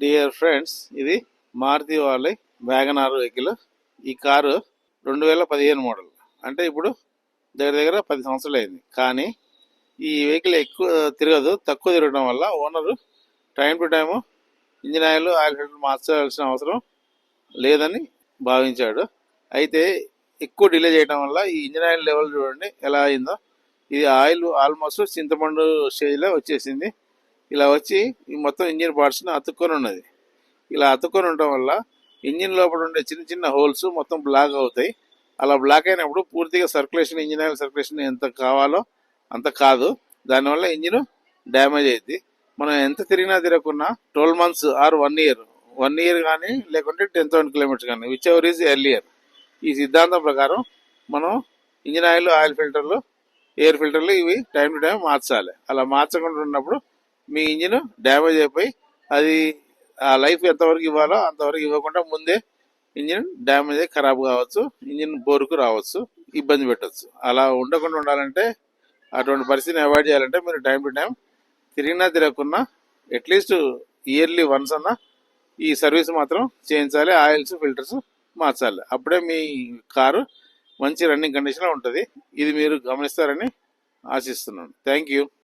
Dear friends, ఇది మారుతి వాళ్ళ WagonR vehicle. ఈ కారు 2015 మోడల్, అంటే ఇప్పుడు దగ్గర దగ్గర 10 సంవత్సరాలు అయింది. కానీ ఈ వెహికల్ ఎక్కువ తిరగదు, తక్కువ తిరగడం వల్ల owner time to time engine oil filter మార్చాల్సిన అవసరం లేదని భావించాడు. అయితే ఎక్కువ డిలే చేయడం వల్ల ఈ ఇంజిన్ ఆయిల్ లెవెల్ చూడండి ఎలా అయిందో. ఇది ఆయిల్ ఆల్మోస్ట్ చింతపండు స్టేజ్లో వచ్చేసింది. ఇలా వచ్చి ఈ మొత్తం ఇంజిన్ పార్ట్స్ని అతుక్కొని ఉన్నది. ఇలా అతుక్కొని ఉండటం వల్ల ఇంజిన్ లోపల ఉండే చిన్న చిన్న హోల్స్ మొత్తం బ్లాక్ అవుతాయి. అలా బ్లాక్ అయినప్పుడు పూర్తిగా సర్క్యులేషన్, ఇంజిన్ ఆయిల్ సర్క్యులేషన్ ఎంత కావాలో అంత కాదు. దానివల్ల ఇంజిన్ డ్యామేజ్ అయింది. మనం ఎంత తిరిగినా తిరగకున్నా 12 months ఆర్ 1 year కానీ లేకుంటే 10,000 kilometers కానీ, విచ్ ఎవర్ ఈజ్ ఎర్లియర్. ఈ సిద్ధాంతం ప్రకారం మనం ఇంజిన్ ఆయిల్ ఫిల్టర్లు, ఎయిర్ ఫిల్టర్లు ఇవి టైం టు టైం మార్చాలి. అలా మార్చకుండా ఉన్నప్పుడు మీ ఇంజిన్ డ్యామేజ్ అయిపోయి అది ఆ లైఫ్ ఎంతవరకు ఇవ్వాలో అంతవరకు ఇవ్వకుండా ముందే ఇంజిన్ డ్యామేజ్ అయ్యి ఖరాబ్ కావచ్చు, ఇంజిన్ బోరుకు రావచ్చు, ఇబ్బంది పెట్టచ్చు. అలా ఉండకుండా ఉండాలంటే, అటువంటి పరిస్థితిని అవాయిడ్ చేయాలంటే మీరు టైం టు టైం తిరిగినా తిరగకున్నా అట్లీస్ట్ ఇయర్లీ వన్స్ అన్నా ఈ సర్వీస్ మాత్రం చేయించాలి. ఆయిల్స్, ఫిల్టర్స్ మార్చాలి. అప్పుడే మీ కారు మంచి రన్నింగ్ కండిషన్లో ఉంటుంది. ఇది మీరు గమనిస్తారని ఆశిస్తున్నాను. Thank you.